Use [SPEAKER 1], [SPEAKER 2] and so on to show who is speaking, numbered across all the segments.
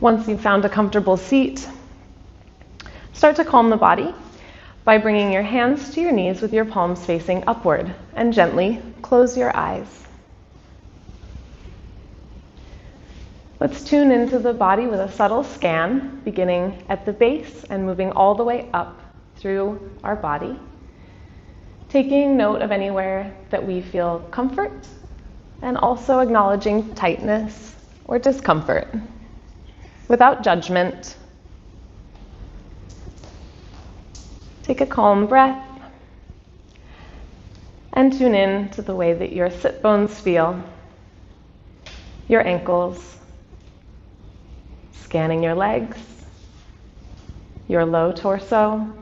[SPEAKER 1] Once you've found a comfortable seat, start to calm the body by bringing your hands to your knees with your palms facing upward, and gently close your eyes. Let's tune into the body with a subtle scan, beginning at the base and moving all the way up through our body, taking note of anywhere that we feel comfort and also acknowledging tightness or discomfort without judgment. Take a calm breath and tune in to the way that your sit bones feel, your ankles, scanning your legs, your low torso,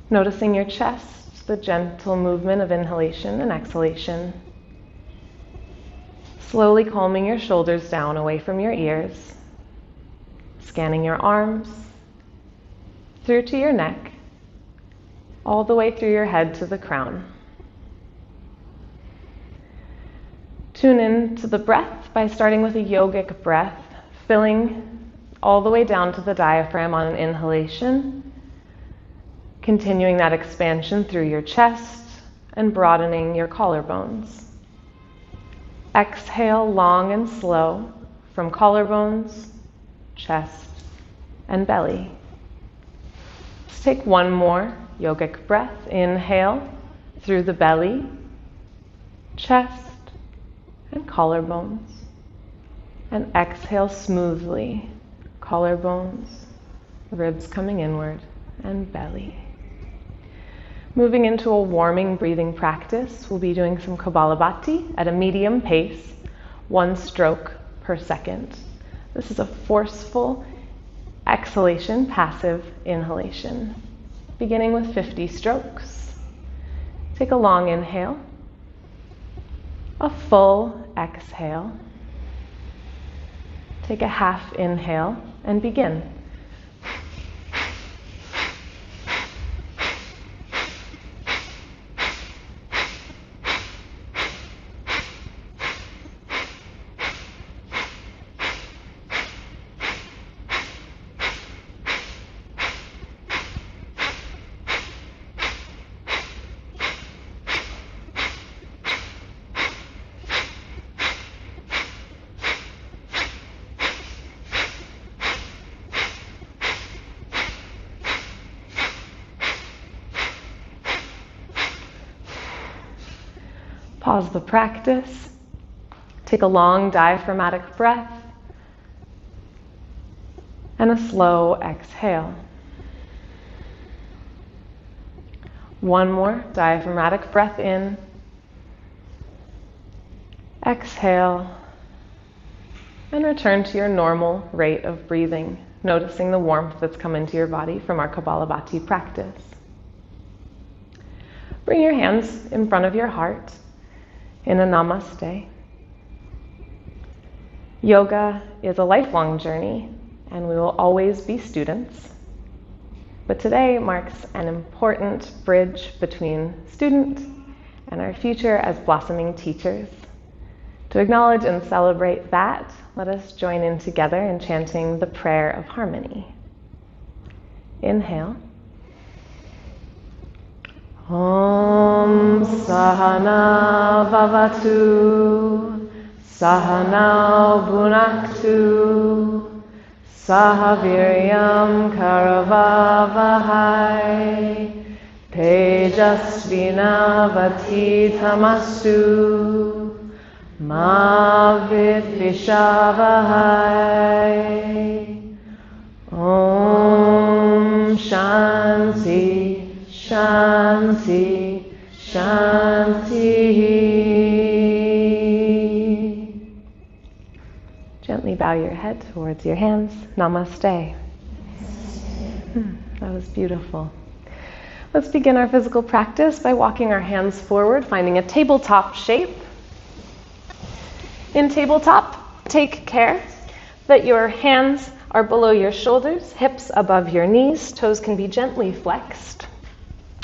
[SPEAKER 1] noticing your chest, the gentle movement of inhalation and exhalation, slowly calming your shoulders down away from your ears, scanning your arms, through to your neck, all the way through your head to the crown. Tune in to the breath by starting with a yogic breath, filling all the way down to the diaphragm on an inhalation, continuing that expansion through your chest and broadening your collarbones. Exhale long and slow from collarbones, chest, and belly. Let's take one more yogic breath. Inhale through the belly, chest, and collarbones. And exhale smoothly, collarbones, ribs coming inward, and belly. Moving into a warming breathing practice, we'll be doing some Kapalabhati at a medium pace, 1 stroke per second. This is a forceful exhalation, passive inhalation, beginning with 50 strokes. Take a long inhale, a full exhale. Take a half inhale and begin. Pause the practice. Take a long diaphragmatic breath and a slow exhale. One more diaphragmatic breath in. Exhale and return to your normal rate of breathing, noticing the warmth that's come into your body from our Kapalabhati practice. Bring your hands in front of your heart in a namaste. Yoga is a lifelong journey, and we will always be students. But today marks an important bridge between student and our future as blossoming teachers. To acknowledge and celebrate that, let us join in together in chanting the prayer of harmony. Inhale. Om Sahana Bhavatu Sahana Bhunaktu Sahaviryam Karavavahai Tejasvinavadhitamastu Ma Vidvishavahai. Om Shanti Shanti, Shanti. Gently bow your head towards your hands. Namaste. That was beautiful. Let's begin our physical practice by walking our hands forward, finding a tabletop shape. In tabletop, take care that your hands are below your shoulders, hips above your knees, toes can be gently flexed.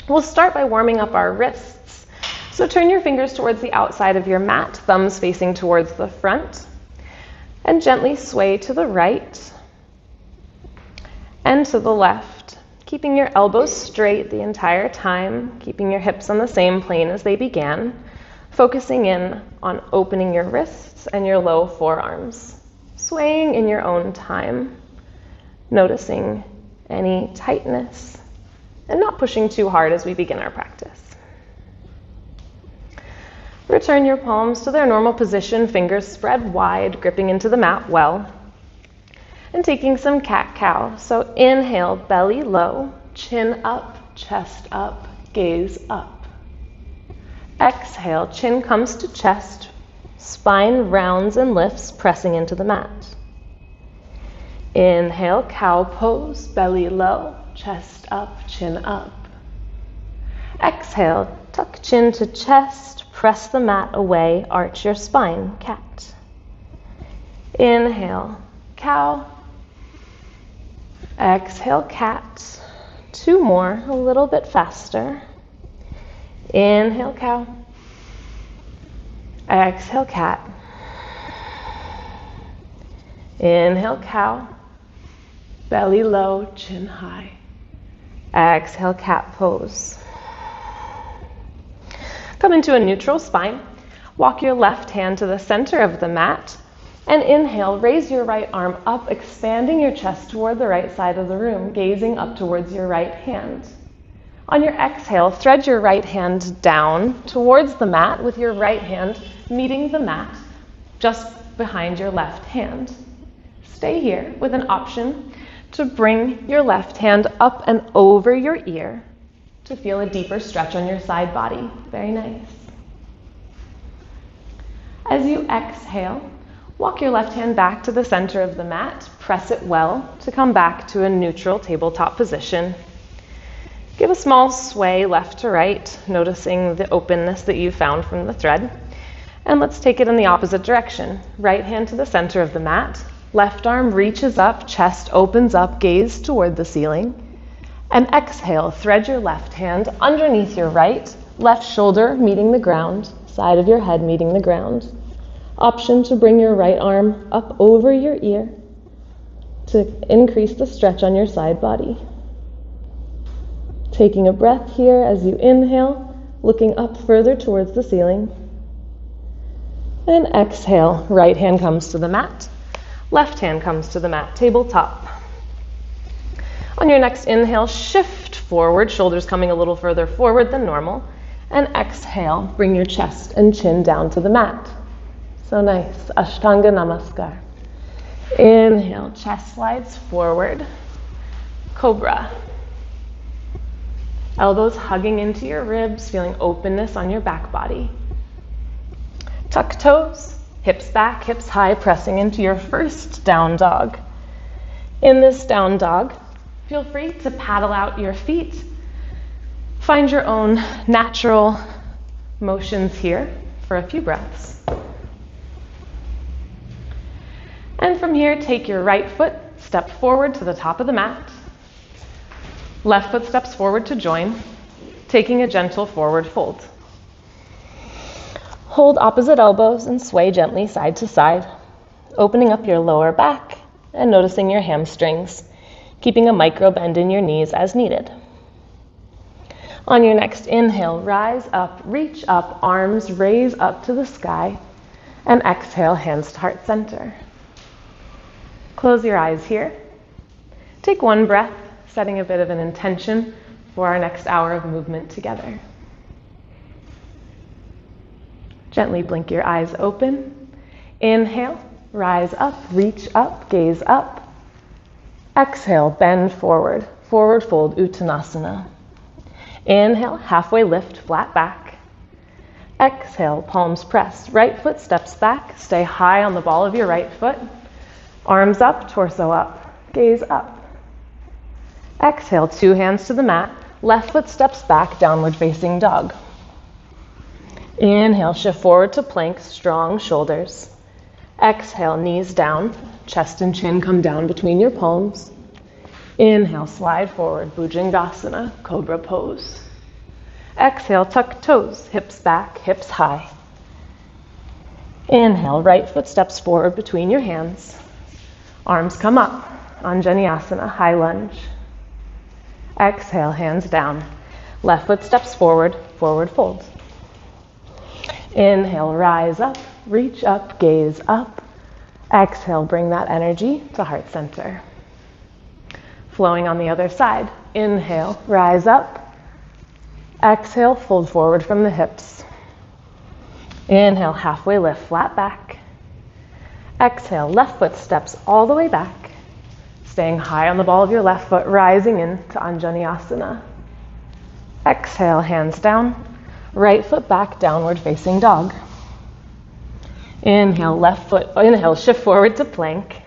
[SPEAKER 1] We'll start by warming up our wrists. So turn your fingers towards the outside of your mat, thumbs facing towards the front. And gently sway to the right and to the left, keeping your elbows straight the entire time, keeping your hips on the same plane as they began, focusing in on opening your wrists and your low forearms, swaying in your own time, noticing any tightness and not pushing too hard as we begin our practice. Return your palms to their normal position, fingers spread wide, gripping into the mat well. And taking some cat-cow. So inhale, belly low, chin up, chest up, gaze up. Exhale, chin comes to chest, spine rounds and lifts, pressing into the mat. Inhale, cow pose, belly low, chest up, chin up. Exhale, tuck chin to chest, press the mat away, arch your spine, cat. Inhale, cow. Exhale, cat. 2 more, a little bit faster. Inhale, cow. Exhale, cat. Inhale, cow. Belly low, chin high. Exhale, cat pose. Come into a neutral spine. Walk your left hand to the center of the mat. And inhale, raise your right arm up, expanding your chest toward the right side of the room, gazing up towards your right hand. On your exhale, thread your right hand down towards the mat with your right hand meeting the mat just behind your left hand. Stay here with an option to bring your left hand up and over your ear to feel a deeper stretch on your side body. Very nice. As you exhale, walk your left hand back to the center of the mat. Press it well to come back to a neutral tabletop position. Give a small sway left to right, noticing the openness that you found from the thread. And let's take it in the opposite direction. Right hand to the center of the mat. Left arm reaches up, chest opens up, gaze toward the ceiling. And exhale, thread your left hand underneath your right, left shoulder meeting the ground, side of your head meeting the ground. Option to bring your right arm up over your ear to increase the stretch on your side body. Taking a breath here as you inhale, looking up further towards the ceiling. And exhale, right hand comes to the mat, left hand comes to the mat, tabletop. On your next inhale, shift forward, shoulders coming a little further forward than normal. And exhale, bring your chest and chin down to the mat. So nice, Ashtanga Namaskar. Inhale, chest slides forward, cobra. Elbows hugging into your ribs, feeling openness on your back body. Tuck toes, hips back, hips high, pressing into your first down dog. In this down dog, feel free to paddle out your feet. Find your own natural motions here for a few breaths. And from here, take your right foot, step forward to the top of the mat. Left foot steps forward to join, taking a gentle forward fold. Hold opposite elbows and sway gently side to side, opening up your lower back and noticing your hamstrings, keeping a micro bend in your knees as needed. On your next inhale, rise up, reach up, arms raise up to the sky, and exhale, hands to heart center. Close your eyes here. Take one breath, setting a bit of an intention for our next hour of movement together. Gently blink your eyes open. Inhale, rise up, reach up, gaze up. Exhale, bend forward, forward fold, Uttanasana. Inhale, halfway lift, flat back. Exhale, palms pressed, right foot steps back, stay high on the ball of your right foot. Arms up, torso up, gaze up. Exhale, 2 hands to the mat, left foot steps back, downward facing dog. Inhale, shift forward to plank, strong shoulders. Exhale, knees down, chest and chin come down between your palms. Inhale, slide forward, Bhujangasana, cobra pose. Exhale, tuck toes, hips back, hips high. Inhale, right foot steps forward between your hands. Arms come up, Anjaneyasana, high lunge. Exhale, hands down. Left foot steps forward, forward fold. Inhale, rise up, reach up, gaze up. Exhale, bring that energy to heart center. Flowing on the other side. Inhale, rise up. Exhale, fold forward from the hips. Inhale, halfway lift, flat back. Exhale, left foot steps all the way back. Staying high on the ball of your left foot, rising into Anjaneyasana. Exhale, hands down. Right foot back, downward facing dog. Inhale, shift forward to plank.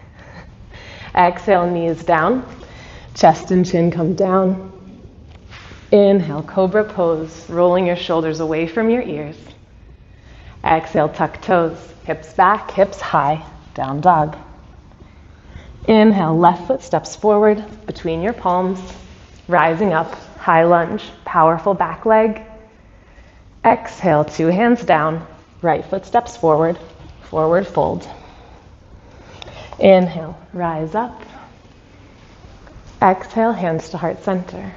[SPEAKER 1] Exhale, knees down. Chest and chin come down. Inhale, cobra pose, rolling your shoulders away from your ears. Exhale, tuck toes, hips back, hips high, down dog. Inhale, left foot steps forward between your palms, rising up, high lunge, powerful back leg. Exhale, two hands down, right foot steps forward, forward fold. Inhale, rise up. Exhale, hands to heart center.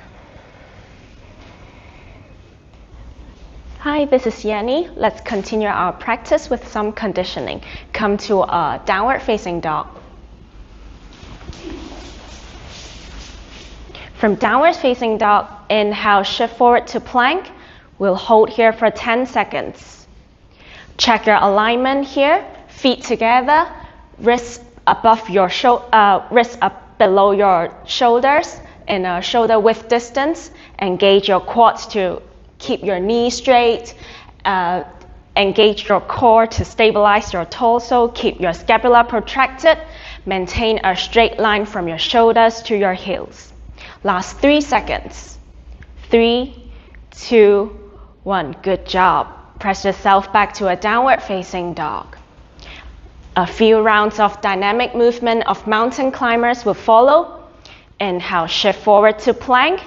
[SPEAKER 2] Hi, this is Yanni. Let's continue our practice with some conditioning. Come to a downward facing dog. From downward facing dog, inhale, shift forward to plank. We'll hold here for 10 seconds. Check your alignment here. Feet together, wrists above your wrists up below your shoulders in a shoulder width distance. Engage your quads to keep your knees straight. Engage your core to stabilize your torso. Keep your scapula protracted. Maintain a straight line from your shoulders to your heels. Last 3 seconds. 3, 2, 1. Good job. Press yourself back to a downward facing dog. A few rounds of dynamic movement of mountain climbers will follow. Inhale, shift forward to plank.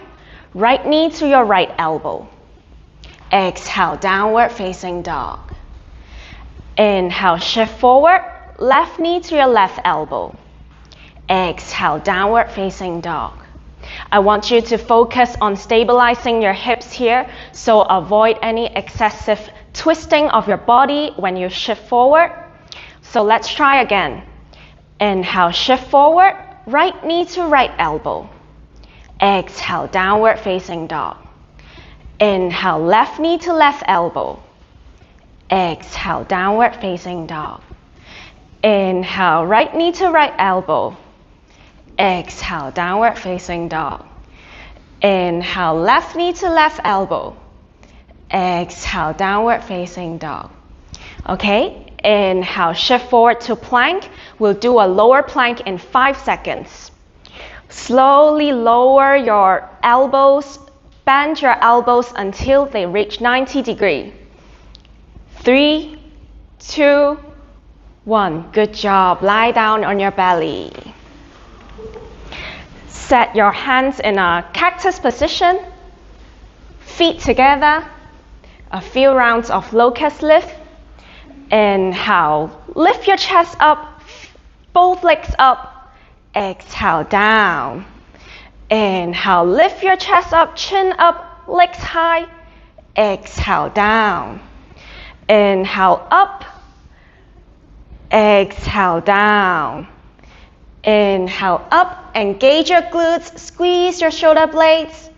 [SPEAKER 2] Right knee to your right elbow. Exhale, downward facing dog. Inhale, shift forward. Left knee to your left elbow. Exhale, downward facing dog. I want you to focus on stabilizing your hips here, so avoid any excessive twisting of your body when you shift forward. So let's try again. Inhale, shift forward, right knee to right elbow. Exhale, downward facing dog. Inhale, left knee to left elbow. Exhale, downward facing dog. Inhale, right knee to right elbow. Exhale, downward facing dog. Inhale, left knee to left elbow. Exhale, downward facing dog. Okay, inhale, shift forward to plank. We'll do a lower plank in 5 seconds. Slowly lower your elbows, bend your elbows until they reach 90 degrees. 3, 2, 1. Good job. Lie down on your belly. Set your hands in a cactus position. Feet together. A few rounds of locust lift. Inhale, lift your chest up, both legs up. Exhale, down. Inhale, lift your chest up, chin up, legs high. Exhale, down. Inhale, up. Exhale, down. Inhale, up. Engage your glutes, squeeze your shoulder blades.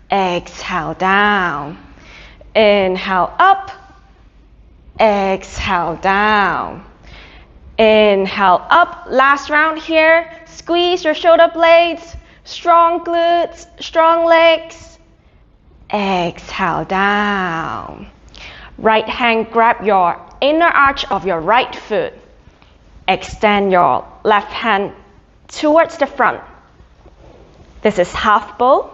[SPEAKER 2] Exhale, down. Inhale, up. Exhale, down. Inhale, up. Last round here. Squeeze your shoulder blades. Strong glutes, strong legs. Exhale, down. Right hand grab your inner arch of your right foot. Extend your left hand towards the front. This is half bow.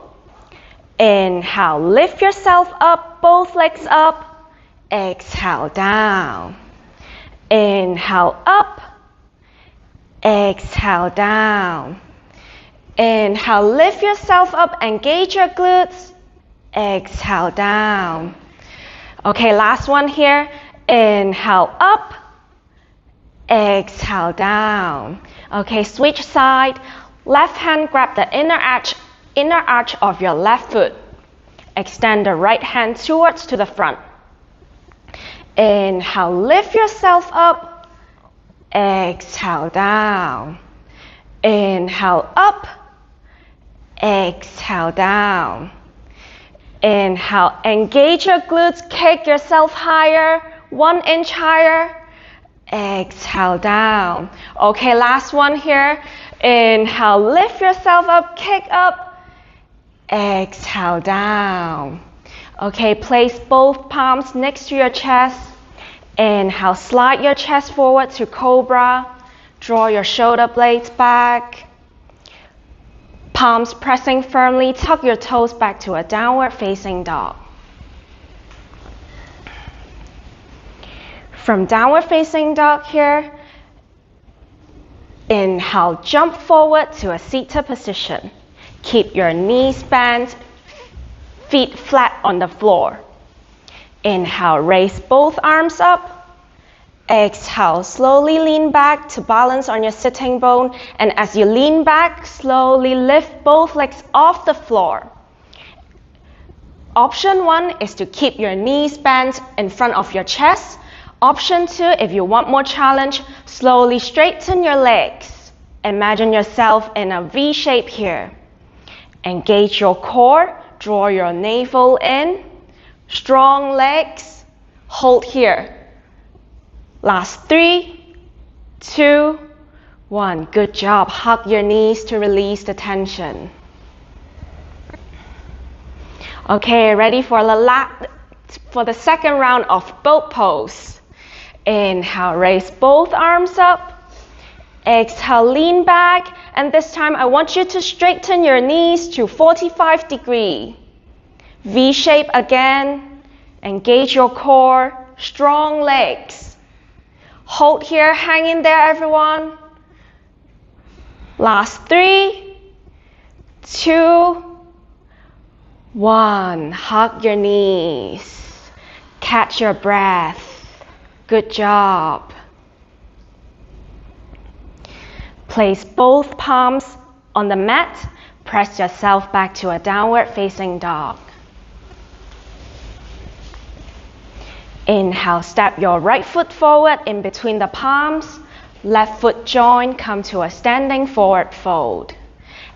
[SPEAKER 2] Inhale, lift yourself up, both legs up. Exhale, down. Inhale, up. Exhale, down. Inhale, lift yourself up, engage your glutes. Exhale, down. Okay, last one here. Inhale, up. Exhale down. Okay, switch side. Left hand grab the inner arch of your left foot. Extend the right hand towards to the front. Inhale, lift yourself up. Exhale down. Inhale up. Exhale down. Inhale, engage your glutes, kick yourself higher, 1 inch higher. Exhale down. Okay, last one here. Inhale, lift yourself up, kick up. Exhale down. Okay, place both palms next to your chest. Inhale, slide your chest forward to cobra. Draw your shoulder blades back. Palms pressing firmly, tuck your toes back to a downward facing dog. From downward facing dog here, inhale, jump forward to a seated position. Keep your knees bent, feet flat on the floor. Inhale, raise both arms up. Exhale, slowly lean back to balance on your sitting bone. And as you lean back, slowly lift both legs off the floor. Option 1 is to keep your knees bent in front of your chest. Option 2, if you want more challenge, slowly straighten your legs. Imagine yourself in a V shape here. Engage your core, draw your navel in. Strong legs, hold here. Last 3, 2, 1. Good job. Hug your knees to release the tension. Okay, ready for the second round of boat pose. Inhale, raise both arms up. Exhale, lean back. And this time I want you to straighten your knees to 45 degrees. V shape again. Engage your core. Strong legs. Hold here, hang in there, everyone. Last 3, 2, 1. Hug your knees. Catch your breath. Good job. Place both palms on the mat. Press yourself back to a downward facing dog. Inhale, step your right foot forward in between the palms. Left foot join, come to a standing forward fold.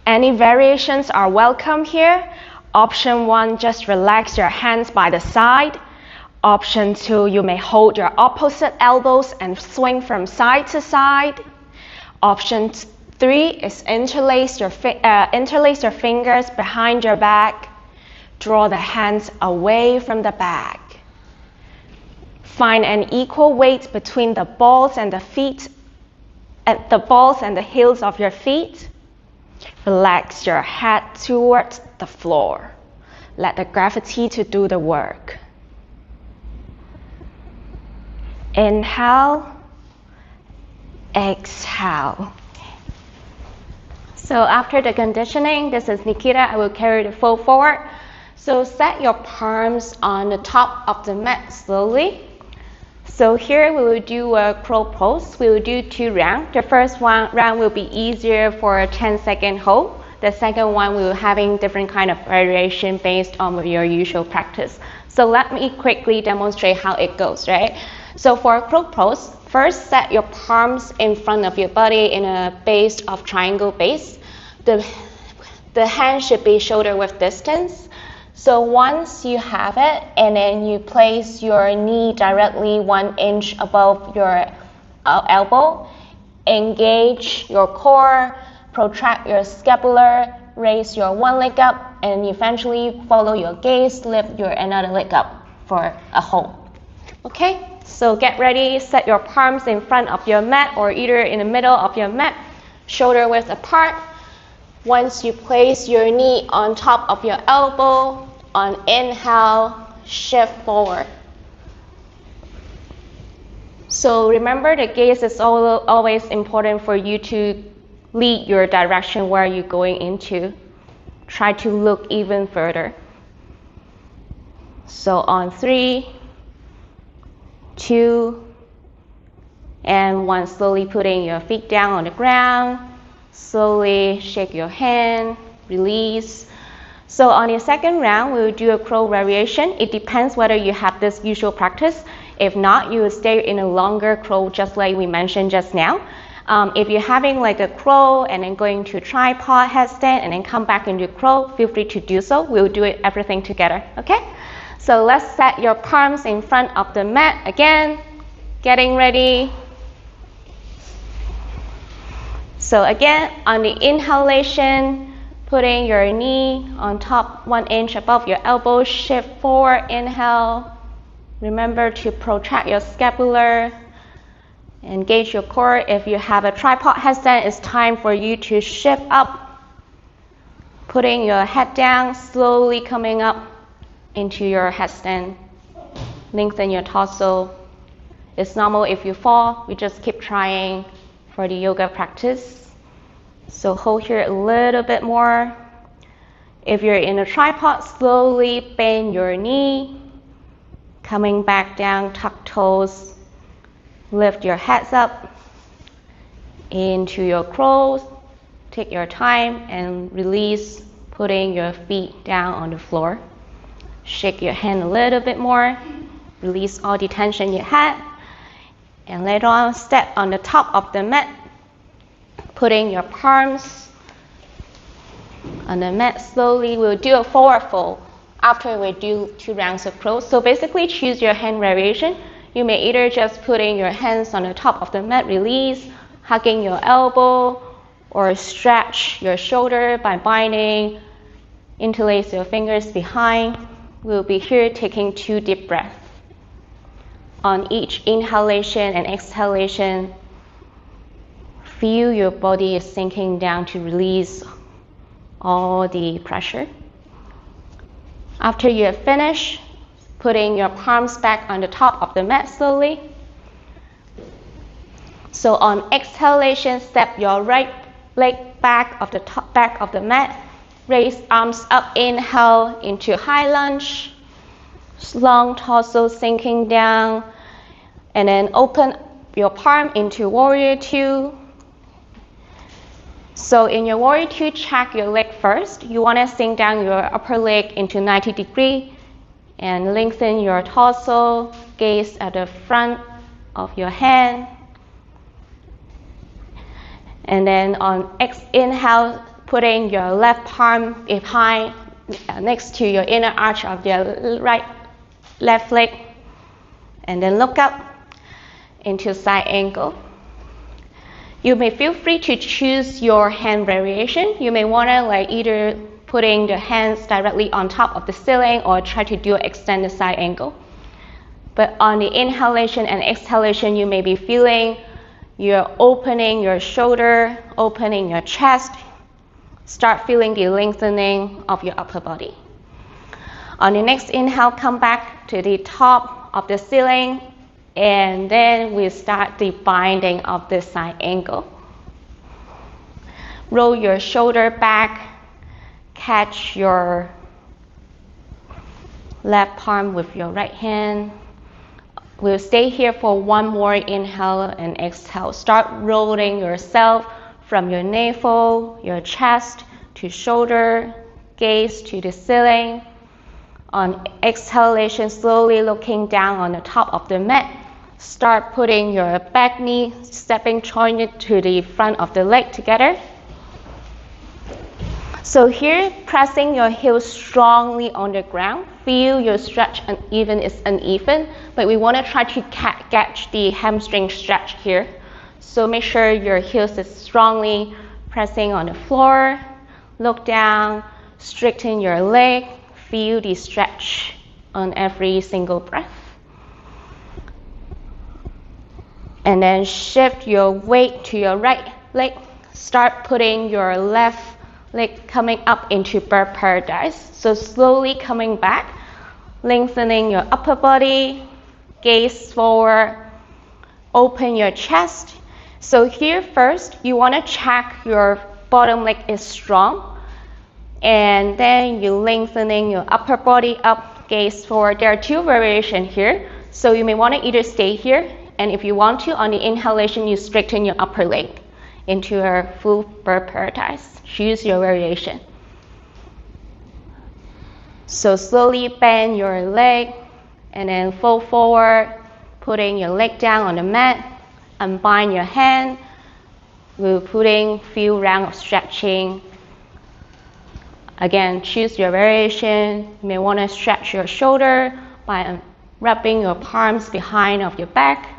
[SPEAKER 2] Any variations are welcome here. Option 1, just relax your hands by the side. Option 2, you may hold your opposite elbows and swing from side to side. Option 3 is interlace your fingers behind your back. Draw the hands away from the back. Find an equal weight between the balls and the feet, at the balls and the heels of your feet. Relax your head towards the floor. Let the gravity to do the work. Inhale, exhale.
[SPEAKER 3] So after the conditioning, this is Nikita. I will carry the foot forward. So set your palms on the top of the mat slowly. So here we will do a crow pose. We will do 2 rounds. The first round will be easier for a 10-second hold. The second one we will having different kind of variation based on your usual practice. So let me quickly demonstrate how it goes, right? So for a crow pose, first set your palms in front of your body in a base of triangle base. The hand should be shoulder width distance. So once you have it, and then you place your knee directly 1 inch above your elbow, engage your core, protract your scapular, raise your one leg up, and eventually follow your gaze, lift your another leg up for a hold. Okay, so get ready, set your palms in front of your mat or either in the middle of your mat, shoulder width apart. Once you place your knee on top of your elbow, on inhale, shift forward. So remember, the gaze is always important for you to lead your direction where you're going into. Try to look even further. So on 3, 2, And one, slowly putting your feet down on the ground. Slowly shake your hand, release. So on the second round, we will do a crow variation. It depends whether you have this usual practice. If not, you will stay in a longer crow just like we mentioned just now. If you're having like a crow and then going to tripod headstand and then come back into crow, feel free to do so. We'll do it everything together, okay? So let's set your palms in front of the mat again, getting ready. So again, on the inhalation, putting your knee on top 1 inch above your elbow, shift forward, inhale. Remember to protract your scapular, engage your core. If you have a tripod headstand, it's time for you to shift up, putting your head down, slowly coming up into your headstand. Lengthen your torso. It's normal if you fall, we just keep trying for the yoga practice. So hold here a little bit more. If you're in a tripod, slowly bend your knee, coming back down, tuck toes, lift your heads up into your crow. Take your time and release, putting your feet down on the floor. Shake your hand a little bit more, release all the tension you had. And later on, step on the top of the mat, putting your palms on the mat. Slowly, we'll do a forward fold after we do 2 rounds of crow. So basically, choose your hand variation. You may either just putting your hands on the top of the mat, release, hugging your elbow, or stretch your shoulder by binding, interlace your fingers behind. We'll be here taking 2 deep breaths. On each inhalation and exhalation, feel your body is sinking down to release all the pressure. After you have finished, putting your palms back on the top of the mat slowly. So on exhalation, step your right leg back of the mat. Raise arms up, inhale into high lunge. Long torso sinking down. And then open your palm into warrior 2. So in your warrior 2, check your leg first. You want to sink down your upper leg into 90 degrees and lengthen your torso. Gaze at the front of your hand. And then on inhale, putting your left palm behind, next to your inner arch of your left leg. And then look up into side angle. You may feel free to choose your hand variation. You may want to either putting the hands directly on top of the ceiling or try to do an extended side angle. But on the inhalation and exhalation, you may be feeling you're opening your shoulder, opening your chest. Start feeling the lengthening of your upper body. On the next inhale, come back to the top of the ceiling, and then we start the binding of the side angle. Roll your shoulder back, catch your left palm with your right hand. We'll stay here for 1 more inhale and exhale. Start rolling yourself from your navel, your chest to shoulder, gaze to the ceiling. On exhalation, slowly looking down on the top of the mat. Start putting your back knee, stepping joint to the front of the leg together. So here, pressing your heels strongly on the ground. Feel your stretch uneven is uneven, but we want to try to catch the hamstring stretch here. So make sure your heels is strongly pressing on the floor. Look down, straighten your leg. Feel the stretch on every single breath. And then shift your weight to your right leg. Start putting your left leg coming up into bird paradise. So slowly coming back, lengthening your upper body, gaze forward, open your chest. So here first, you want to check your bottom leg is strong. And then you lengthening your upper body up, gaze forward. There are 2 variations here. So you may want to either stay here And if you want to, on the inhalation, you straighten your upper leg into a full bird paradise. Choose your variation. So slowly bend your leg and then fold forward, putting your leg down on the mat, unbind your hand. We're putting few rounds of stretching. Again, choose your variation. You may want to stretch your shoulder by rubbing your palms behind of your back.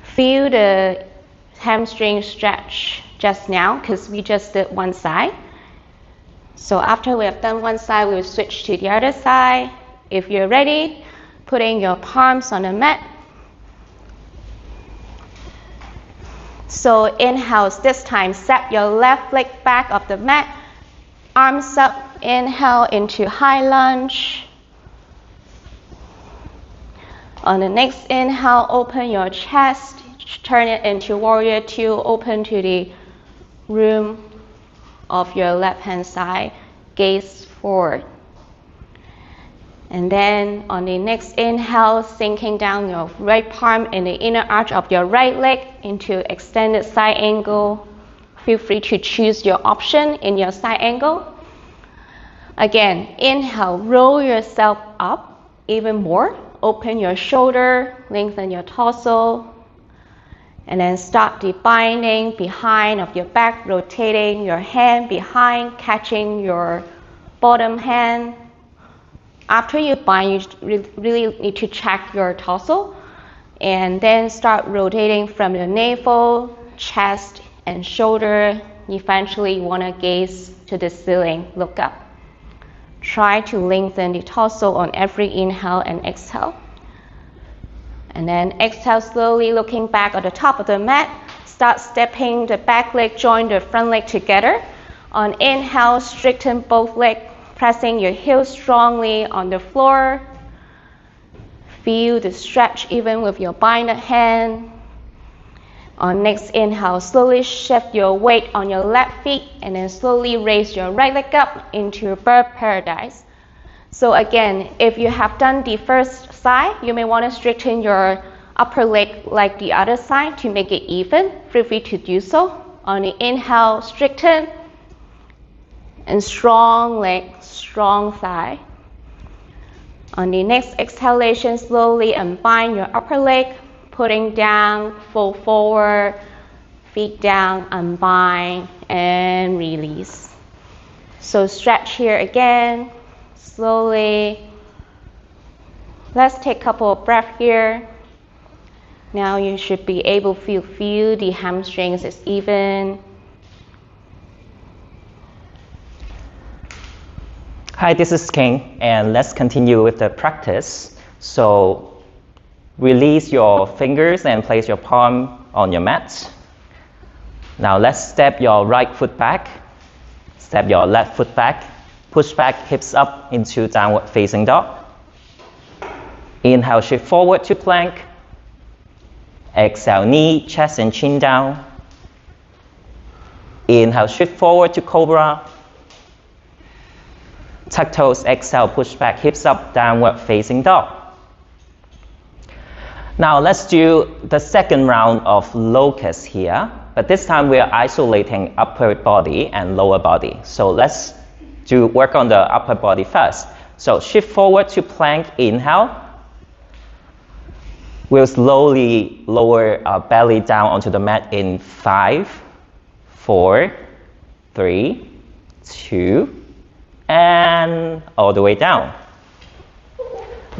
[SPEAKER 3] Feel the hamstring stretch just now because we just did one side. So after we have done one side, we will switch to the other side. If you're ready, putting your palms on the mat. So inhale, this time step your left leg back of the mat, arms up, inhale into high lunge. On the next inhale, open your chest, turn it into warrior two, open to the room of your left hand side, gaze forward. And then on the next inhale, sinking down your right palm in the inner arch of your right leg into extended side angle. Feel free to choose your option in your side angle. Again, inhale, roll yourself up even more. Open your shoulder, lengthen your torso. And then start the binding behind of your back, rotating your hand behind, catching your bottom hand. After you bind, you really need to check your torso. And then start rotating from your navel, chest, and shoulder. Eventually, you want to gaze to the ceiling, look up. Try to lengthen the torso on every inhale and exhale. And then exhale slowly, looking back at the top of the mat. Start stepping the back leg, join the front leg together. On inhale, straighten both legs, pressing your heels strongly on the floor. Feel the stretch even with your binded hand. On next inhale, slowly shift your weight on your left feet and then slowly raise your right leg up into bird paradise. So again, if you have done the first side, you may want to straighten your upper leg like the other side to make it even. Feel free to do so. On the inhale, straighten. And strong leg, strong thigh. On the next exhalation, slowly unbind your upper leg, putting down, fold forward, feet down, unbind, and release. So stretch here again. Slowly. Let's take a couple of breaths here. Now you should be able to feel the hamstrings is even.
[SPEAKER 4] Hi, this is King, and let's continue with the practice. So release your fingers and place your palm on your mat. Now let's step your right foot back, step your left foot back. Push back, hips up into downward facing dog. Inhale, shift forward to plank. Exhale, knee, chest, and chin down. Inhale, shift forward to cobra. Tuck toes, exhale, push back, hips up, downward facing dog. Now let's do the second round of locust here, but this time we are isolating upper body and lower body. So let's work on the upper body first. So shift forward to plank, inhale. We'll slowly lower our belly down onto the mat in 5, 4, 3, 2, and all the way down.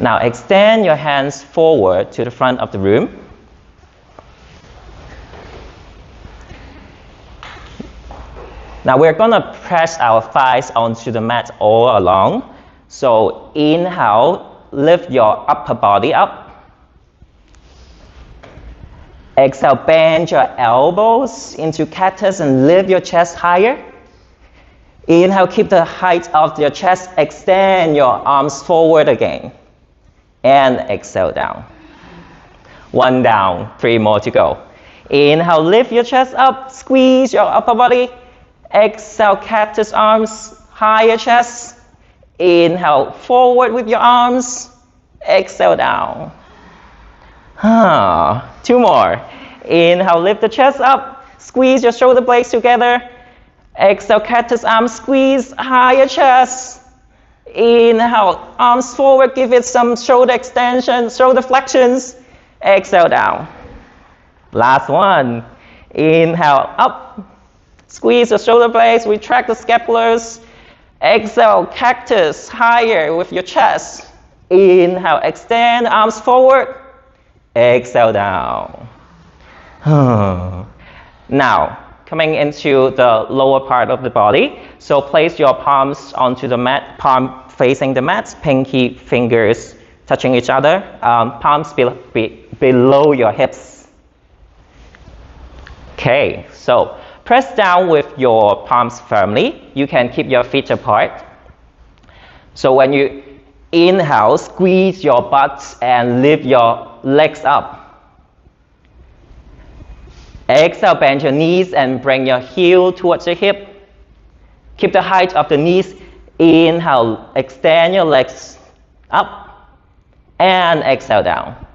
[SPEAKER 4] Now extend your hands forward to the front of the room. Now we're going to press our thighs onto the mat all along. So inhale, lift your upper body up. Exhale, bend your elbows into cactus and lift your chest higher. Inhale, keep the height of your chest, extend your arms forward again. And exhale down. 1 down, 3 more to go. Inhale, lift your chest up, squeeze your upper body. Exhale, cactus arms, higher chest. Inhale, forward with your arms. Exhale down. Two more. Inhale, lift the chest up. Squeeze your shoulder blades together. Exhale, cactus arms, squeeze higher chest. Inhale, arms forward, give it some shoulder extension, shoulder flexions. Exhale, down. Last one. Inhale, up. Squeeze the shoulder blades, retract the scapulars. Exhale, cactus, higher with your chest. Inhale, extend, arms forward. Exhale, down. Now, coming into the lower part of the body. So place your palms onto the mat, palm facing the mat, pinky fingers touching each other, palms below your hips. Okay, so press down with your palms firmly. You can keep your feet apart. So when you inhale, squeeze your butt and lift your legs up. Exhale, bend your knees and bring your heel towards your hip. Keep the height of the knees. Inhale, extend your legs up. And exhale, down.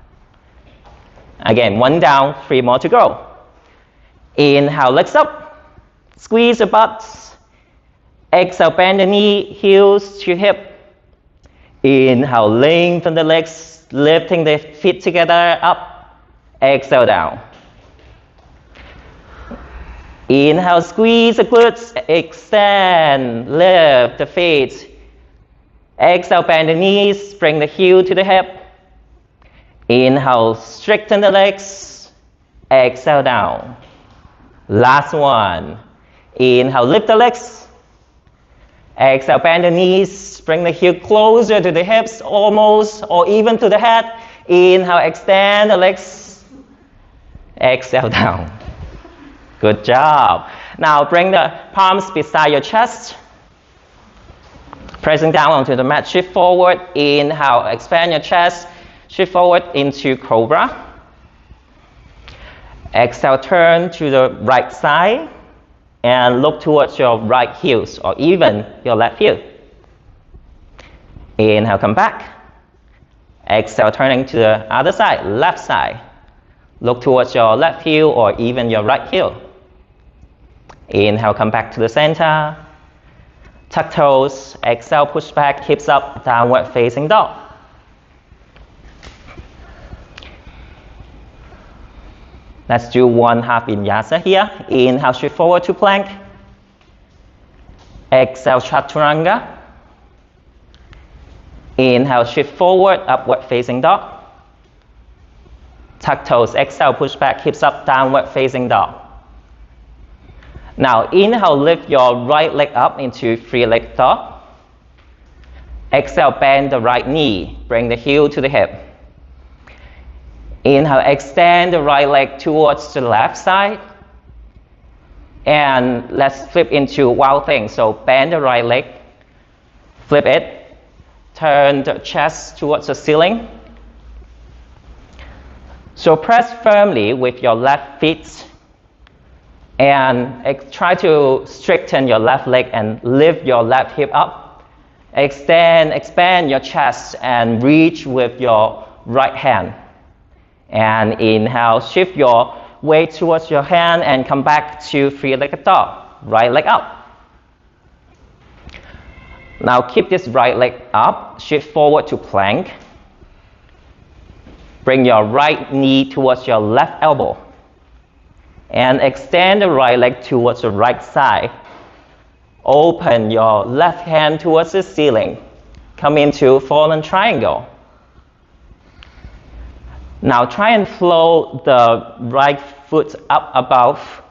[SPEAKER 4] Again, one down, three more to go. Inhale, legs up. Squeeze the butt. Exhale, bend the knee, heels to hip. Inhale, lengthen the legs, lifting the feet together up. Exhale, down. Inhale, squeeze the glutes, extend, lift the feet. Exhale, bend the knees, bring the heel to the hip. Inhale, straighten the legs. Exhale, down. Last one. Inhale, lift the legs. Exhale, bend the knees, bring the heel closer to the hips, almost, or even to the head. Inhale, extend the legs. Exhale, down. Good job. Now bring the palms beside your chest. Pressing down onto the mat, shift forward. Inhale, expand your chest. Shift forward into cobra. Exhale, turn to the right side and look towards your right heels or even your left heel. Inhale, come back. Exhale, turning to the other side, left side. Look towards your left heel or even your right heel. Inhale, come back to the center. Tuck toes. Exhale, push back, hips up, downward facing dog. Let's do one half vinyasa here. Inhale, shift forward to plank. Exhale, chaturanga. Inhale, shift forward, upward facing dog. Tuck toes. Exhale, push back, hips up, downward facing dog. Now, inhale, lift your right leg up into three-leg dog. Exhale, bend the right knee. Bring the heel to the hip. Inhale, extend the right leg towards the left side. And let's flip into wild thing. So bend the right leg, flip it, turn the chest towards the ceiling. So press firmly with your left feet and try to straighten your left leg and lift your left hip up. Expand your chest and reach with your right hand. And inhale, shift your weight towards your hand and come back to three-legged dog. Right leg up. Now keep this right leg up, shift forward to plank. Bring your right knee towards your left elbow. And extend the right leg towards the right side. Open your left hand towards the ceiling. Come into fallen triangle. Now try and flow the right foot up above.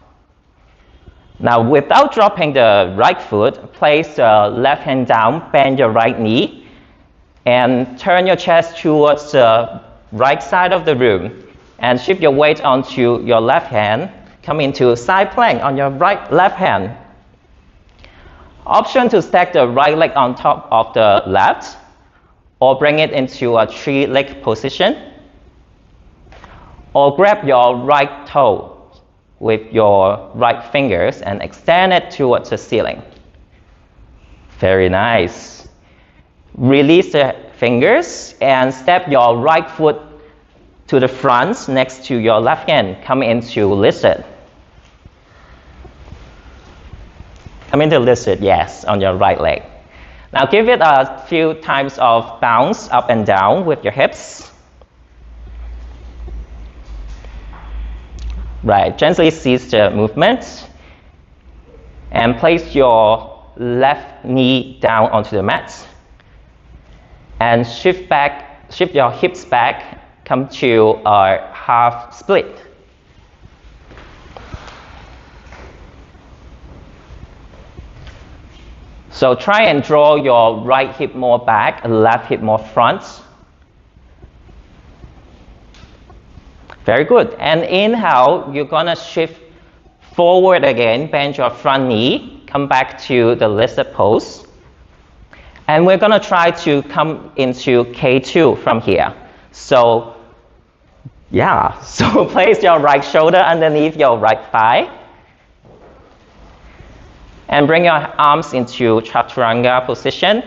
[SPEAKER 4] Now without dropping the right foot, place the left hand down, bend your right knee, and turn your chest towards the right side of the room. And shift your weight onto your left hand. Come into side plank on your left hand. Option to stack the right leg on top of the left, or bring it into a three-leg position. Or grab your right toe with your right fingers and extend it towards the ceiling. Very nice. Release the fingers and step your right foot to the front next to your left hand. Come into lizard. Come into lizard, yes, on your right leg. Now give it a few times of bounce up and down with your hips. Right, gently cease the movement and place your left knee down onto the mat and shift your hips back, come to a half split. So try and draw your right hip more back, left hip more front. Very good. And inhale, you're gonna shift forward again, bend your front knee, come back to the lizard pose. And we're gonna try to come into K2 from here. So, so place your right shoulder underneath your right thigh. And bring your arms into chaturanga position.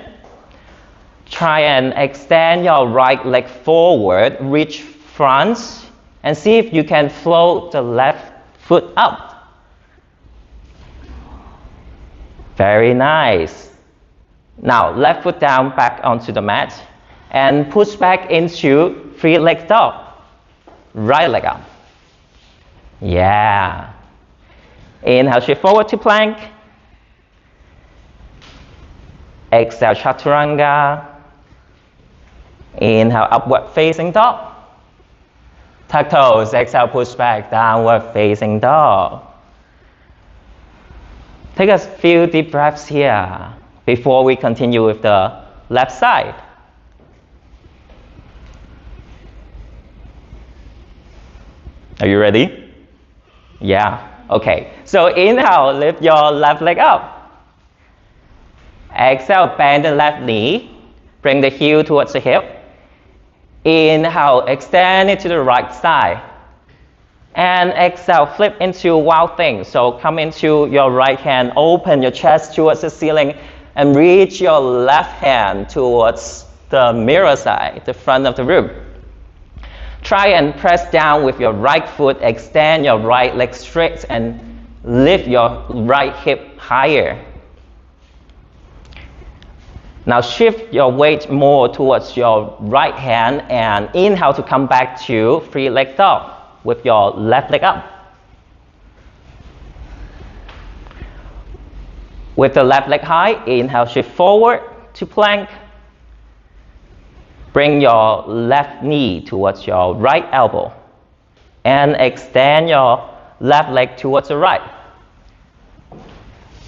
[SPEAKER 4] Try and extend your right leg forward, reach front, and see if you can float the left foot up. Very nice. Now, left foot down, back onto the mat, and push back into free leg dog. Right leg up. Yeah. Inhale, shift forward to plank. Exhale, chaturanga. Inhale, upward facing dog. Tuck toes, exhale, push back, downward facing dog. Take a few deep breaths here before we continue with the left side. Are you ready? Yeah, okay. So inhale, lift your left leg up. Exhale, bend the left knee, bring the heel towards the hip. Inhale, extend it to the right side. And exhale, flip into wild thing. So come into your right hand, open your chest towards the ceiling, and reach your left hand towards the mirror side, the front of the room. Try and press down with your right foot, extend your right leg straight, and lift your right hip higher. Now shift your weight more towards your right hand and inhale to come back to free leg dog with your left leg up. With the left leg high, inhale, shift forward to plank. Bring your left knee towards your right elbow and extend your left leg towards the right.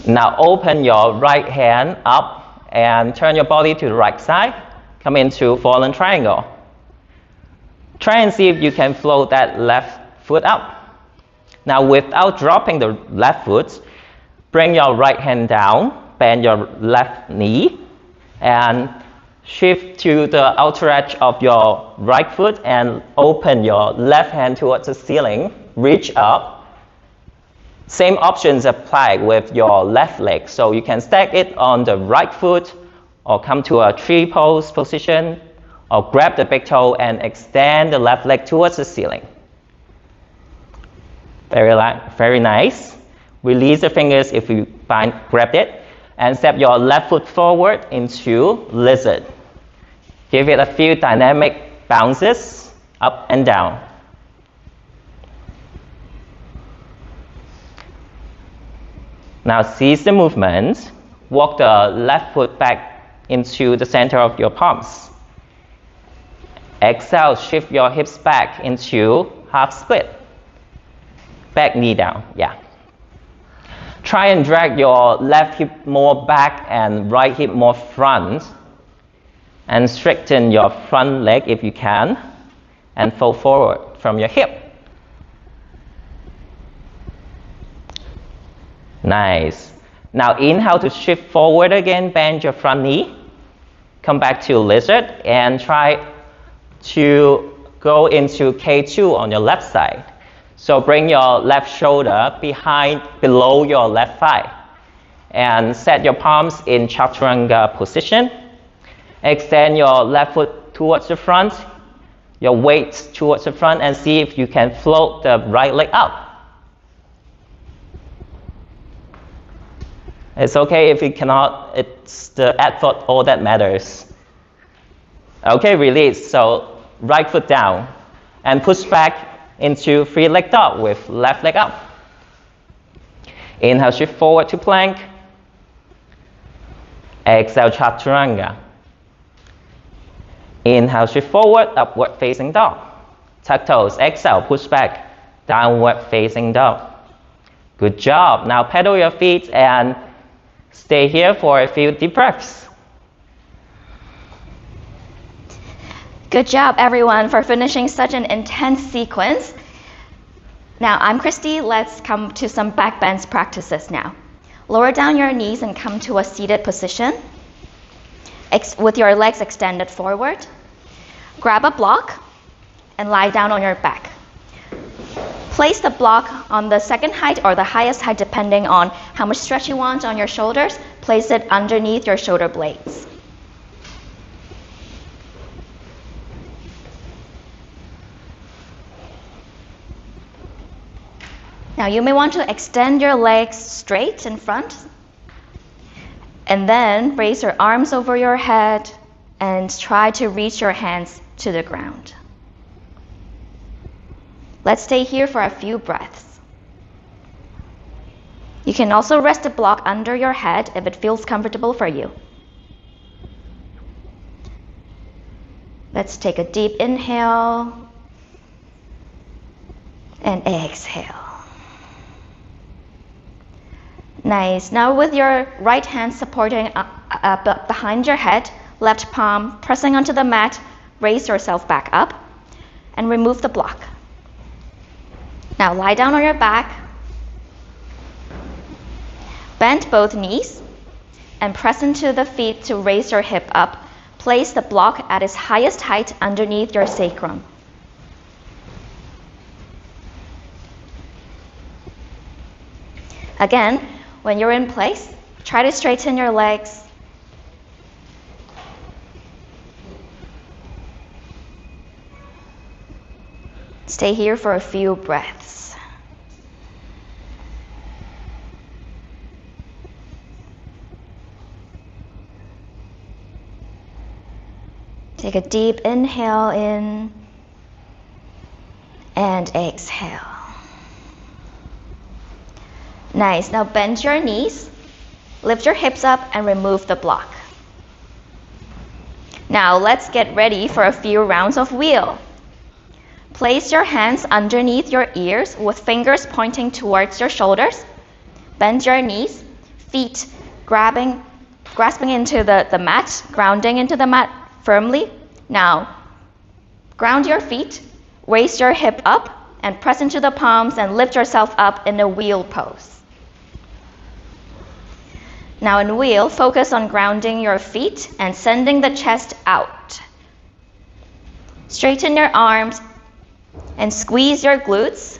[SPEAKER 4] Now open your right hand up and turn your body to the right side. Come into fallen triangle. Try and see if you can float that left foot up. Now without dropping the left foot, bring your right hand down, bend your left knee, and shift to the outer edge of your right foot and open your left hand towards the ceiling. Reach up. Same options apply with your left leg. So you can stack it on the right foot or come to a tree pose position or grab the big toe and extend the left leg towards the ceiling. Very nice. Release the fingers if you grabbed it and step your left foot forward into lizard. Give it a few dynamic bounces up and down. Now seize the movement. Walk the left foot back into the center of your palms. Exhale, shift your hips back into half split. Back knee down, yeah. Try and drag your left hip more back and right hip more front. And straighten your front leg if you can. And fold forward from your hip. Nice. Now inhale to shift forward again, bend your front knee. Come back to lizard and try to go into K2 on your left side. So bring your left shoulder below your left thigh. And set your palms in chaturanga position. Extend your left foot towards the front. your weight towards the front and see if you can float the right leg up. It's okay if you cannot, it's the effort all that matters. Okay, release. So right foot down and push back into free leg dog with left leg up. Inhale, shift forward to plank. Exhale, chaturanga. Inhale, shift forward, upward facing dog. Tuck toes. Exhale, push back, downward facing dog. Good job. Now pedal your feet and stay here for a few deep breaths.
[SPEAKER 3] Good job, everyone, for finishing such an intense sequence. Now, I'm Christy. Let's come to some back bends practices now. Lower down your knees and come to a seated position with your legs extended forward. Grab a block and lie down on your back. Place the block on the second height or the highest height depending on how much stretch you want on your shoulders. Place it underneath your shoulder blades. Now you may want to extend your legs straight in front and then raise your arms over your head and try to reach your hands to the ground. Let's stay here for a few breaths. You can also rest the block under your head if it feels comfortable for you. Let's take a deep inhale and exhale. Nice. Now with your right hand supporting behind your head, left palm pressing onto the mat, raise yourself back up and remove the block. Now lie down on your back, bend both knees and press into the feet to raise your hip up. Place the block at its highest height underneath your sacrum. Again, when you're in place, try to straighten your legs. Stay here for a few breaths. Take a deep inhale in and exhale. Nice. Now bend your knees, lift your hips up and remove the block. Now let's get ready for a few rounds of wheel. Place your hands underneath your ears with fingers pointing towards your shoulders. Bend your knees, feet grasping into the mat, grounding into the mat firmly. Now, ground your feet, raise your hip up and press into the palms and lift yourself up in a wheel pose. Now in wheel, focus on grounding your feet and sending the chest out. Straighten your arms and squeeze your glutes.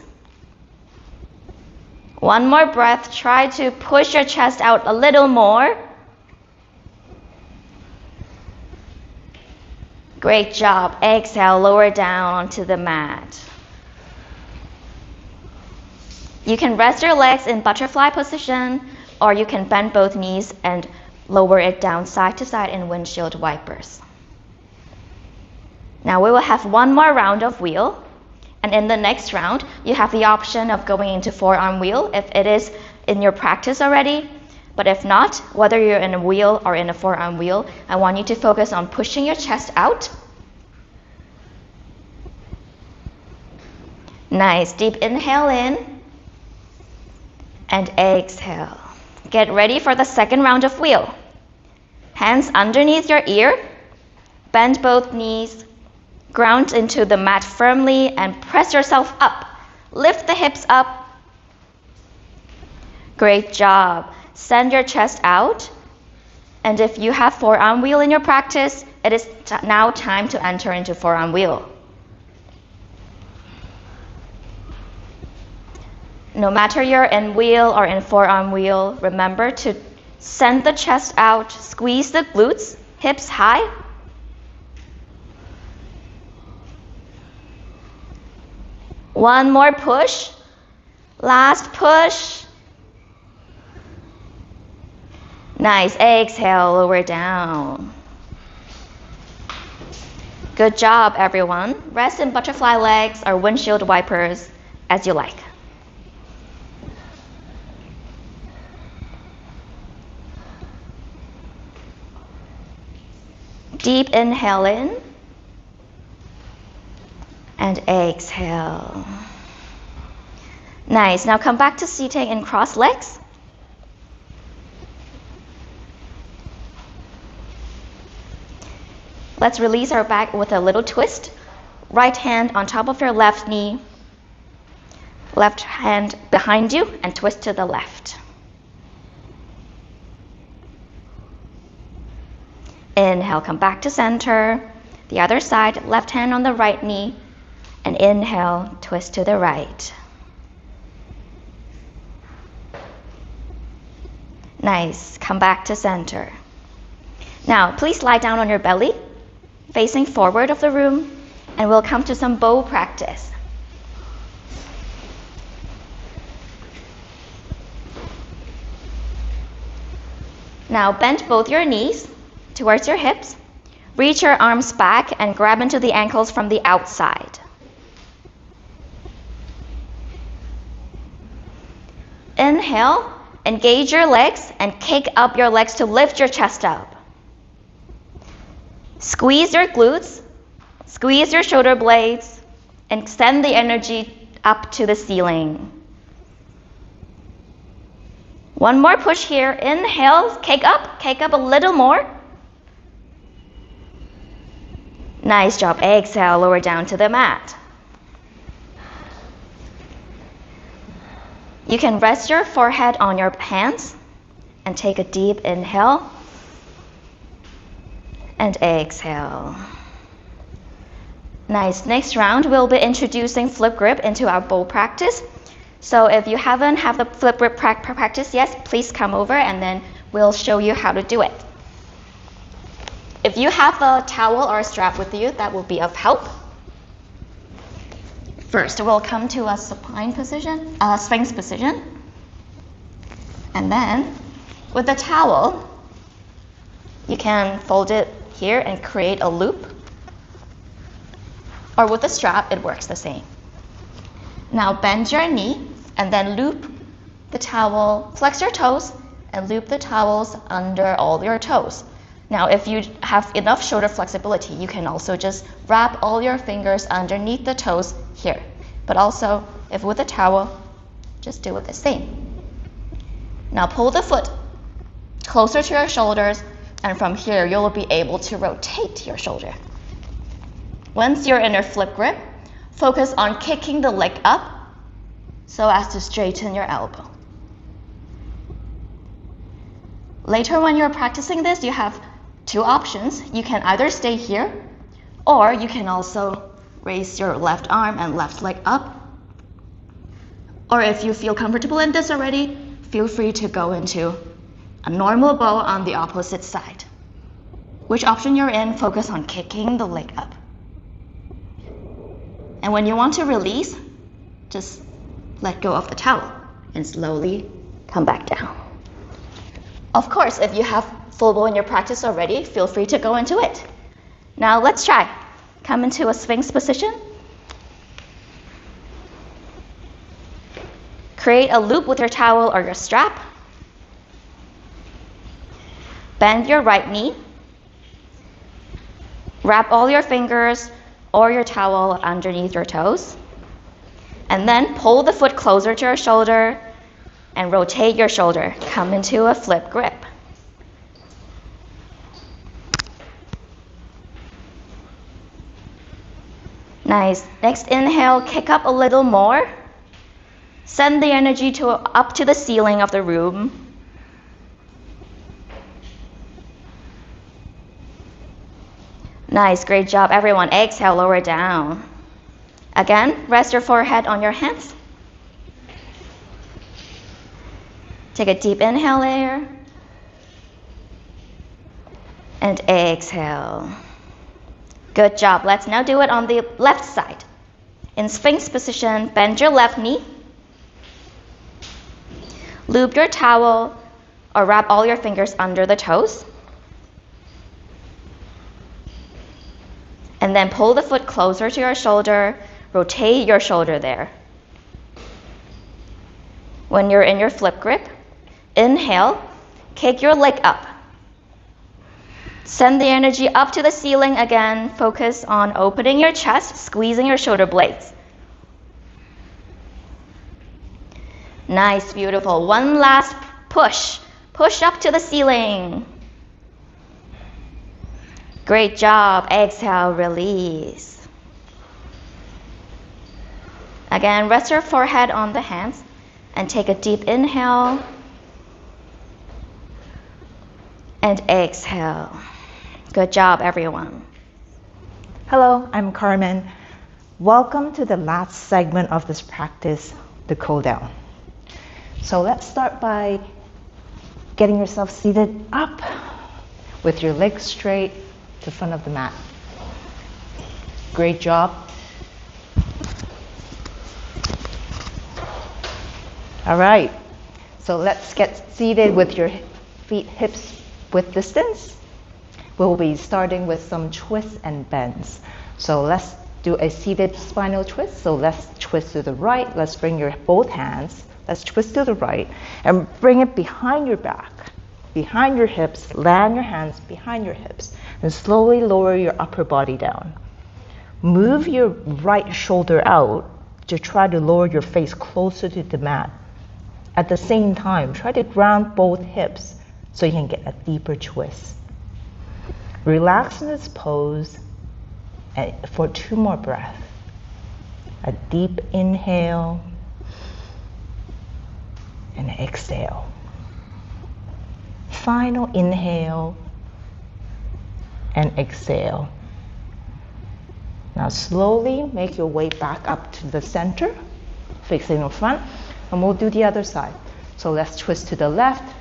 [SPEAKER 3] One more breath. Try to push your chest out a little more. Great job. Exhale, lower down onto the mat. You can rest your legs in butterfly position, or you can bend both knees and lower it down side to side in windshield wipers. Now we will have one more round of wheel, and in the next round, you have the option of going into forearm wheel if it is in your practice already. But if not, whether you're in a wheel or in a forearm wheel, I want you to focus on pushing your chest out. Nice. Deep inhale in and exhale. Get ready for the second round of wheel. Hands underneath your ear, bend both knees, ground into the mat firmly and press yourself up. Lift the hips up. Great job. Send your chest out. And if you have forearm wheel in your practice, it is now time to enter into forearm wheel. No matter you're in wheel or in forearm wheel, remember to send the chest out, squeeze the glutes, hips high. One more push. Last push. Nice. Exhale, lower down. Good job, everyone. Rest in butterfly legs or windshield wipers as you like. Deep inhale in and exhale. Nice. Now come back to seating in cross legs. Let's release our back with a little twist. Right hand on top of your left knee. Left hand behind you and twist to the left. Inhale, come back to center. The other side, left hand on the right knee. And inhale, twist to the right. Nice. Come back to center. Now, please lie down on your belly, facing forward of the room, and we'll come to some bow practice. Now, bend both your knees towards your hips. Reach your arms back and grab into the ankles from the outside. Inhale, engage your legs and kick up your legs to lift your chest up. Squeeze your glutes, squeeze your shoulder blades, and send the energy up to the ceiling. One more push here. Inhale, kick up a little more. Nice job. Exhale, lower down to the mat. You can rest your forehead on your hands and take a deep inhale and exhale. Nice. Next round, we'll be introducing flip grip into our bow practice. So if you haven't had the flip grip practice yet, please come over and then we'll show you how to do it. If you have a towel or a strap with you, that will be of help. First, we'll come to a supine position, Sphinx position. And then, with the towel, you can fold it here and create a loop. Or with the strap, it works the same. Now bend your knee and then loop the towel, flex your toes, and loop the towels under all your toes. Now, if you have enough shoulder flexibility, you can also just wrap all your fingers underneath the toes here. But also, if with a towel, just do it the same. Now pull the foot closer to your shoulders, and from here, you'll be able to rotate your shoulder. Once you're in your flip grip, focus on kicking the leg up so as to straighten your elbow. Later when you're practicing this, you have two options. You can either stay here, or you can also raise your left arm and left leg up. Or if you feel comfortable in this already, feel free to go into a normal bow on the opposite side. Which option you're in, focus on kicking the leg up. And when you want to release, just let go of the towel and slowly come back down. Of course, if you have full bow in your practice already, feel free to go into it. Now let's try. Come into a Sphinx position. Create a loop with your towel or your strap. Bend your right knee. Wrap all your fingers or your towel underneath your toes. And then pull the foot closer to your shoulder and rotate your shoulder. Come into a flip grip. Nice. Next inhale, kick up a little more. Send the energy up to the ceiling of the room. Nice, great job everyone. Exhale, lower down. Again, rest your forehead on your hands. Take a deep inhale there. And exhale. Good job. Let's now do it on the left side.
[SPEAKER 5] In Sphinx position, bend your left knee. Loop your towel or wrap all your fingers under the toes. And then pull the foot closer to your shoulder. Rotate your shoulder there. When you're in your flip grip, inhale, kick your leg up. Send the energy up to the ceiling again. Focus on opening your chest, squeezing your shoulder blades. Nice, beautiful. One last push. Push up to the ceiling. Great job. Exhale, release. Again, rest your forehead on the hands and take a deep inhale and exhale. Good job, everyone.
[SPEAKER 6] Hello, I'm Carmen. Welcome to the last segment of this practice, the cool down. So let's start by getting yourself seated up with your legs straight to the front of the mat. Great job. All right, so let's get seated with your feet hips width distance. We'll be starting with some twists and bends. So let's do a seated spinal twist. So let's twist to the right. Let's bring your both hands. Let's twist to the right and bring it behind your back, behind your hips. Land your hands behind your hips and slowly lower your upper body down. Move your right shoulder out to try to lower your face closer to the mat. At the same time, try to ground both hips so you can get a deeper twist. Relax in this pose for 2 more breaths. A deep inhale and exhale. Final inhale and exhale. Now slowly make your way back up to the center, facing in front, and we'll do the other side. So let's twist to the left,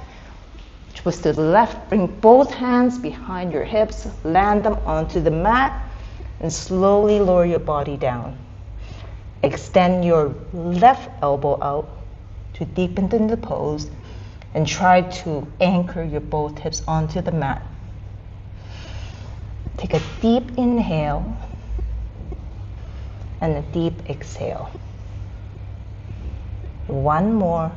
[SPEAKER 6] twist to the left, bring both hands behind your hips, land them onto the mat, and slowly lower your body down. Extend your left elbow out to deepen in the pose, and try to anchor your both hips onto the mat. Take a deep inhale and a deep exhale. 1 more.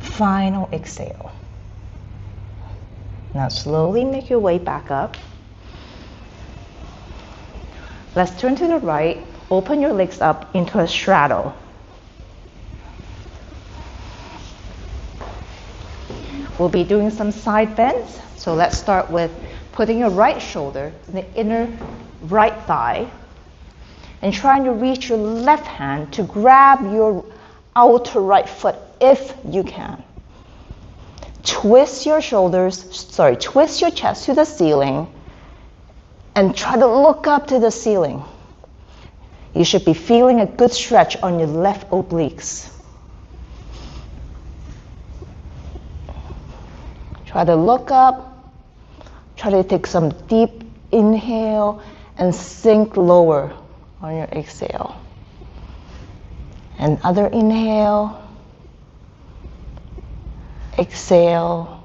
[SPEAKER 6] Final exhale. Now slowly make your way back up. Let's turn to the right. Open your legs up into a straddle. We'll be doing some side bends. So let's start with putting your right shoulder in the inner right thigh and trying to reach your left hand to grab your outer right foot if you can. Twist your chest to the ceiling and try to look up to the ceiling. You should be feeling a good stretch on your left obliques. Try to look up, try to take some deep inhale and sink lower on your exhale. Another inhale, exhale.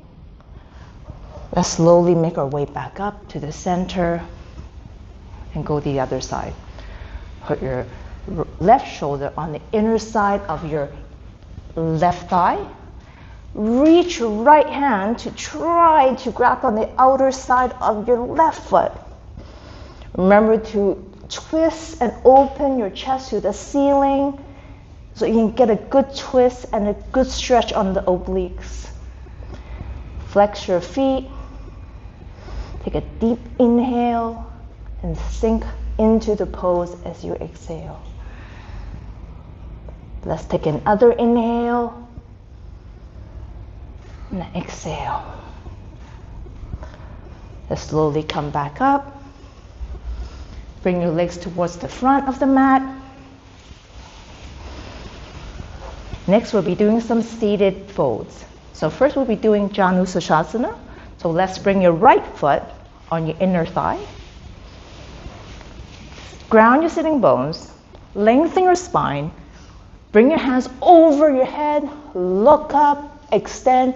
[SPEAKER 6] Let's slowly make our way back up to the center and go the other side. Put your left shoulder on the inner side of your left thigh. Reach your right hand to try to grab on the outer side of your left foot. Remember to twist and open your chest to the ceiling so you can get a good twist and a good stretch on the obliques. Flex your feet. Take a deep inhale and sink into the pose as you exhale. Let's take another inhale and exhale. Let's slowly come back up. Bring your legs towards the front of the mat. Next, we'll be doing some seated folds. So first we'll be doing Janu Sushasana. So let's bring your right foot on your inner thigh. Ground your sitting bones, lengthen your spine, bring your hands over your head, look up, extend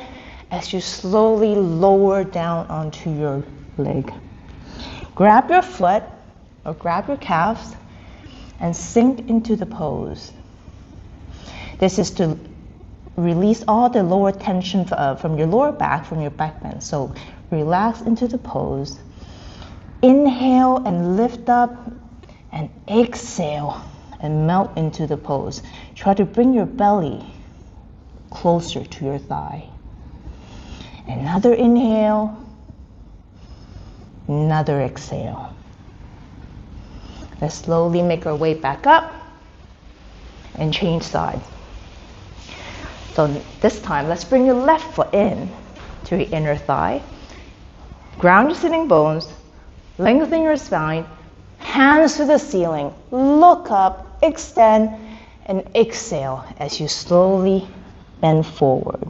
[SPEAKER 6] as you slowly lower down onto your leg. Grab your foot or grab your calves and sink into the pose. This is to release all the lower tension from your lower back, from your back bend. So relax into the pose. Inhale and lift up, and exhale and melt into the pose. Try to bring your belly closer to your thigh. Another inhale, another exhale. Let's slowly make our way back up and change sides. So this time, let's bring your left foot in to your inner thigh. Ground your sitting bones, lengthen your spine, hands to the ceiling, look up, extend, and exhale as you slowly bend forward.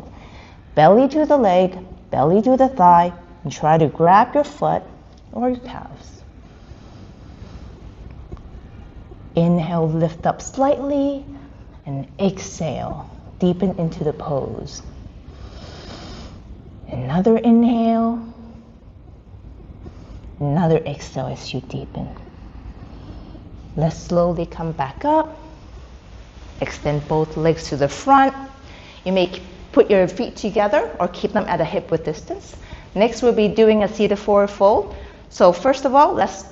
[SPEAKER 6] Belly to the leg, belly to the thigh, and try to grab your foot or your calves. Inhale, lift up slightly, and exhale, deepen into the pose. Another inhale, another exhale as you deepen. Let's slowly come back up. Extend both legs to the front. You may put your feet together or keep them at a hip width distance. Next, we'll be doing a seated forward fold. So first of all, let's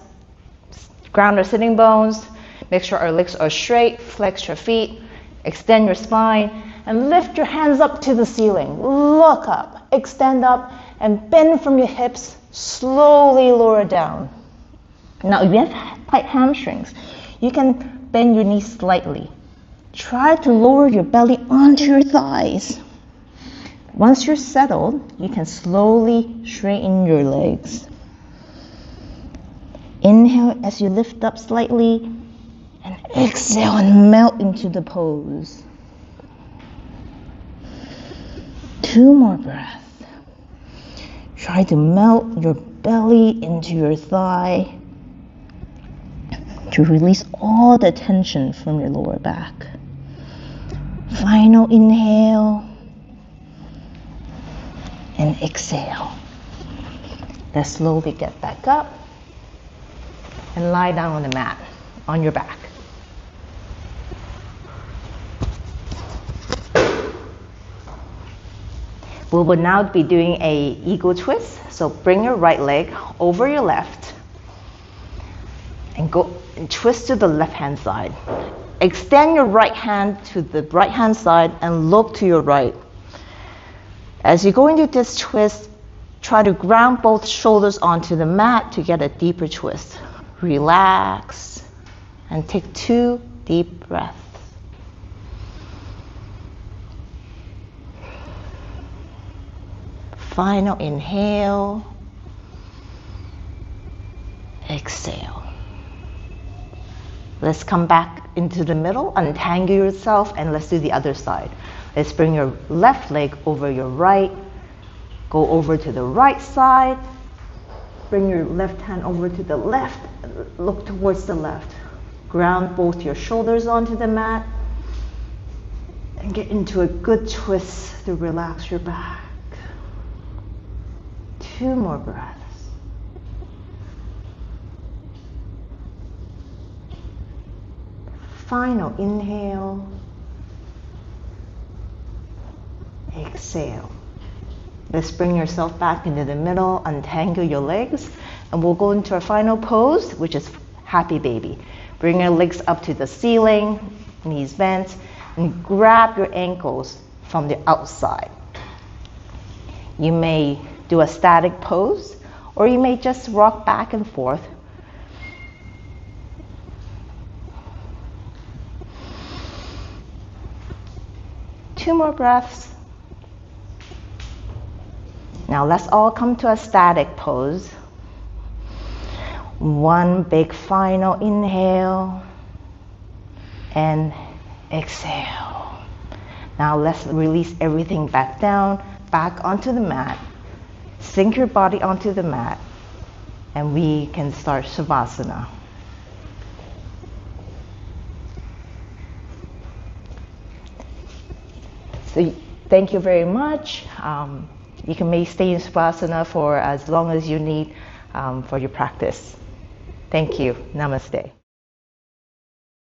[SPEAKER 6] ground our sitting bones. Make sure our legs are straight. Flex your feet. Extend your spine. And lift your hands up to the ceiling. Look up. Extend up. And bend from your hips. Slowly lower down. Now, if you have tight hamstrings, you can bend your knees slightly. Try to lower your belly onto your thighs. Once you're settled, you can slowly straighten your legs. Inhale as you lift up slightly, and exhale and melt into the pose. 2 more breaths. Try to melt your belly into your thigh to release all the tension from your lower back. Final inhale and exhale. Let's slowly get back up and lie down on the mat on your back. We will now be doing a eagle twist. So bring your right leg over your left and go and twist to the left hand side. Extend your right hand to the right hand side and look to your right. As you go into this twist, try to ground both shoulders onto the mat to get a deeper twist. Relax and take 2 deep breaths. Final inhale, exhale. Let's come back into the middle, untangle yourself, and let's do the other side. Let's bring your left leg over your right, go over to the right side, bring your left hand over to the left, look towards the left. Ground both your shoulders onto the mat, and get into a good twist to relax your back. 2 more breaths. Final inhale. Exhale. Let's bring yourself back into the middle, untangle your legs, and we'll go into our final pose, which is happy baby. Bring your legs up to the ceiling, knees bent, and grab your ankles from the outside. You may do a static pose, or you may just rock back and forth. Two more breaths. Now let's all come to a static pose. One big final inhale and exhale. Now let's release everything back down, back onto the mat. Sink your body onto the mat, and we can start Shavasana. So thank you very much. You can may stay in Savasana for as long as you need for your practice. Thank you. Namaste.